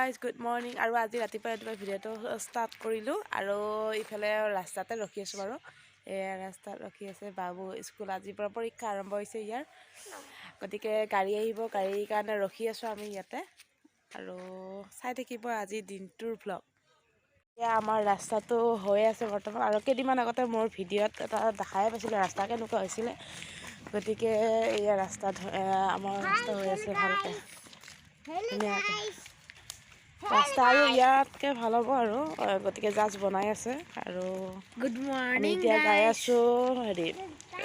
guys good morning আৰু আজি ৰাতিপুৱা ভিডিঅ'টো ষ্টাৰ্ট কৰিলোঁ আৰু ইফালে ৰাস্তাতে ৰখি আছোঁ বাৰু এয়া ৰাস্তাত ৰখি আছে বাবু স্কুল আজিৰ পৰা পৰীক্ষা আৰম্ভ হৈছে ইয়াৰ গতিকে গাড়ী আহিব গাড়ীৰ কাৰণে ৰখি আছোঁ আমি ইয়াতে আৰু চাই থাকিব আজি দিনটোৰ ভ্লগ এয়া আমাৰ ৰাস্তাটো হৈ আছে বৰ্তমান আৰু কেইদিনমান আগতে মোৰ ভিডিঅ'ত এটা দেখাই পাইছিলোঁ ৰাস্তা কেনেকুৱা হৈছিলে গতিকে এয়া ৰাস্তাত আমাৰ ৰাস্তা হৈ আছে ভালকৈ ৰাস্তা আৰু ইয়াতকৈ ভাল হ'ব আৰু গতিকে জাষ্ট বনাই আছে আৰু গুড মৰ্ণিং এতিয়া যাই আছোঁ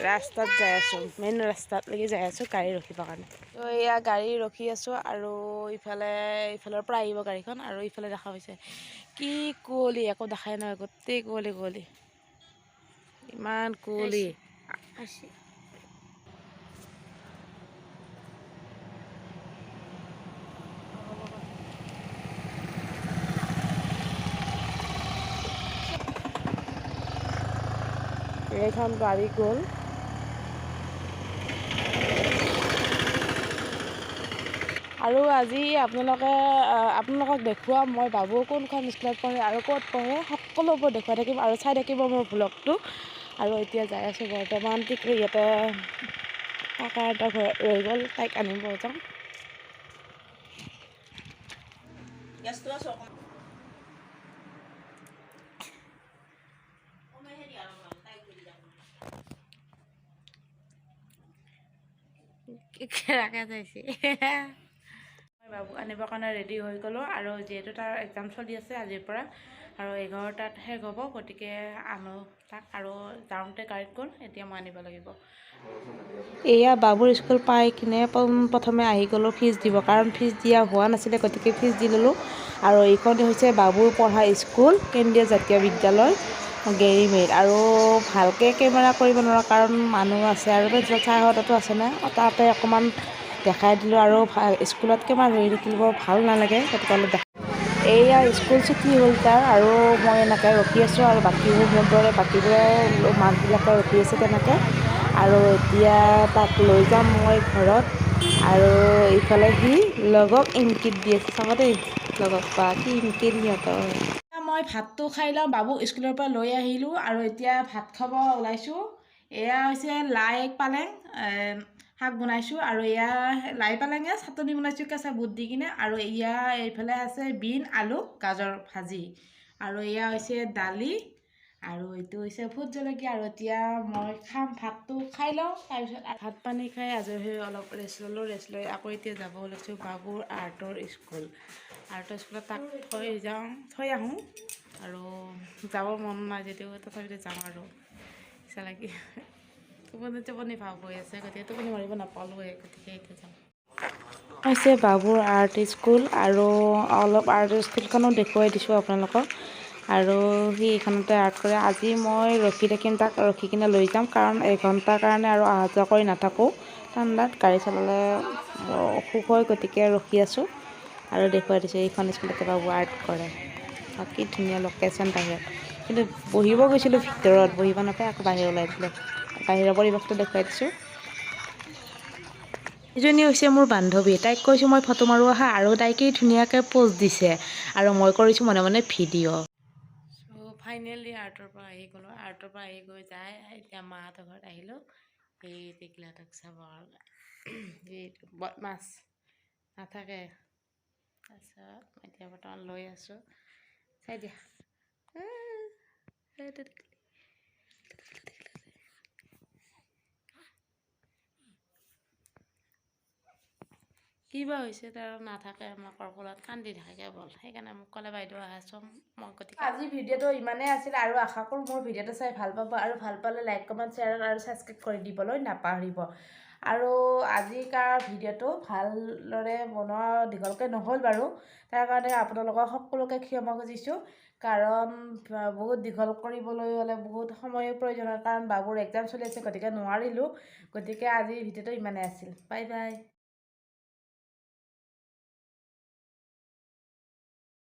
ৰাস্তাত যাই আছোঁ মেইন ৰাস্তাতলৈকে যাই আছোঁ গাড়ী ৰখিবৰ কাৰণে তো এয়া গাড়ী ৰখি আছোঁ আৰু ইফালৰ পৰা আহিব গাড়ীখন আৰু ইফালে দেখা পাইছে কি কুঁৱলী একো দেখাই নহয় গোটেই কুঁৱলী ইমান কুঁৱলী এইখন গাড়ী গ'ল আৰু আজি আপোনালোকক দেখুৱাম মই বাবু কোনখন স্কুলত পঢ়ে আৰু ক'ত পঢ়ে সকলোবোৰ দেখুৱাই থাকিম আৰু চাই থাকিব মোৰ ভ্লগটো আৰু এতিয়া যাই আছোঁ বৰ্তমান ঠিক ইয়াতে কাকা এটা ৰৈ গ'ল তাইক আনিব যাম মই বাবুক আনিবৰ কাৰণে ৰেডি হৈ গ'লোঁ আৰু যিহেতু তাৰ এক্সাম চলি আছে আজিৰ পৰা আৰু 11টাত শেষ হ'ব গতিকে আনো তাক আৰু যাওঁতে গাড়ীত গ'ল এতিয়া মই আনিব লাগিব এয়া বাবুৰ স্কুল পাই কিনে প্ৰথমে আহি গ'লোঁ ফিজ দিব কাৰণ ফিজ দিয়া হোৱা নাছিলে গতিকে ফিজ দি ল'লোঁ আৰু এইখন হৈছে বাবুৰ পঢ়া স্কুল কেন্দ্ৰীয় জাতীয় বিদ্যালয় গেৰিমেড আৰু ভালকৈ কেমেৰা কৰিব নোৱাৰোঁ কাৰণ মানুহ আছে আৰু ছাৰহঁতো আছে না তাতে অকণমান দেখাই দিলোঁ আৰু স্কুলতকৈ মই ৰৈ থাকিব ভাল নালাগে গতিকে অলপ এয়া স্কুল ছুটি হ'ল তাৰ আৰু মই এনেকৈ ৰখি আছোঁ আৰু বাকীবোৰে মানুহবিলাকে ৰখি আছে তেনেকৈ আৰু এতিয়া তাক লৈ যাম মই ঘৰত আৰু ইফালে সি লগক ইংকিত দি আছে চাব দেই লগক বা কি ইংকিত সিহঁতৰ মই ভাতটো খাই লওঁ বাবুক স্কুলৰ পৰা লৈ আহিলোঁ আৰু এতিয়া ভাত খাব ওলাইছোঁ এয়া হৈছে লাই পালেং শাক বনাইছোঁ আৰু এয়া লাই পালেঙে চাটনি বনাইছোঁ কেঁচা বুট দি কিনে আৰু এইফালে আছে বিন আলু গাজৰ ভাজি আৰু এয়া হৈছে দালি আৰু এইটো হৈছে ভোট জলকীয়া আৰু এতিয়া মই ভাতটো খাই লওঁ তাৰপিছত ভাত পানী খাই আজৰি হৈ অলপ ৰেষ্ট লৈ আকৌ এতিয়া যাব ওলাইছোঁ বাবুৰ আৰ্টৰ স্কুলত তাক থৈ আহোঁ আৰু যাব মন নাই যদিও তথাপিতো যাওঁ আৰু ইচ্ছা লাগি টোপনি ভাৱ হৈ আছে গতিকে টোপনি মাৰিব নাপালোঁৱে গতিকে এতিয়া যাওঁ হৈছে বাবুৰ আৰ্ট স্কুল আৰু অলপ আৰ্ট স্কুলখনো দেখুৱাই দিছোঁ আপোনালোকক আৰু সি এইখনতে আৰ্ট কৰে আজি মই ৰখি থাকিম তাক ৰখি কিনে লৈ যাম কাৰণ এঘণ্টাৰ কাৰণে আৰু অহা যোৱা কৰি নাথাকোঁ ঠাণ্ডাত গাড়ী চলালে অসুখ হয় গতিকে ৰখি আছোঁ আৰু দেখুৱাই দিছোঁ এইখন স্কুলতে বাবু আৰ্ট কৰে কি ধুনীয়া লোকেশ্যন বাহিৰত কিন্তু বহিব গৈছিলোঁ ভিতৰত বহিব নাপায় আকৌ বাহিৰ ওলাই দিলে বাহিৰৰ পৰিৱেশটো দেখুৱাই দিছোঁ এইজনী হৈছে মোৰ বান্ধৱী তাইক কৈছোঁ মই ফটো মাৰোঁ আহা আৰু তাইকেই ধুনীয়াকৈ প'জ দিছে আৰু মই কৰিছোঁ মনে মনে ভিডিঅ' চ' ফাইনেলি আৰ্টৰ পৰা আহি গ'লোঁ আৰ্টৰ পৰা আহি গৈ যায় এতিয়া মাহঁতৰ ঘৰত আহিলোঁ এই টিকলাটোক চাব এইটো বদমাছ নাথাকে তাৰপিছত এতিয়া বৰ্তমান লৈ আছোঁ চাই দিয়া কিবা হৈছে তাৰ নাথাকে আমাৰ কৰ্কলত কান্দি থাকে কেৱল সেইকাৰণে মোক ক'লে বাইদেউ আহাচোন মই গতিকে আজি ভিডিঅ'টো ইমানেই আছিল আৰু আশা কৰোঁ মোৰ ভিডিঅ'টো চাই ভাল পাব আৰু ভাল পালে লাইক কমেণ্ট শ্বেয়াৰ আৰু ছাবস্ক্ৰাইব কৰি দিবলৈ নাপাহৰিব আৰু আজিকাৰ ভিডিঅ'টো ভালদৰে বনোৱা দীঘলকৈ নহ'ল বাৰু তাৰ কাৰণে আপোনালোকক সকলোকে ক্ষমা খুজিছোঁ কাৰণ বহুত দীঘল কৰিবলৈ হ'লে বহুত সময়ৰ প্ৰয়োজন হয় কাৰণ বাবুৰ এক্সাম চলি আছে গতিকে নোৱাৰিলোঁ গতিকে আজিৰ ভিডিঅ'টো ইমানেই আছিল বাই বাই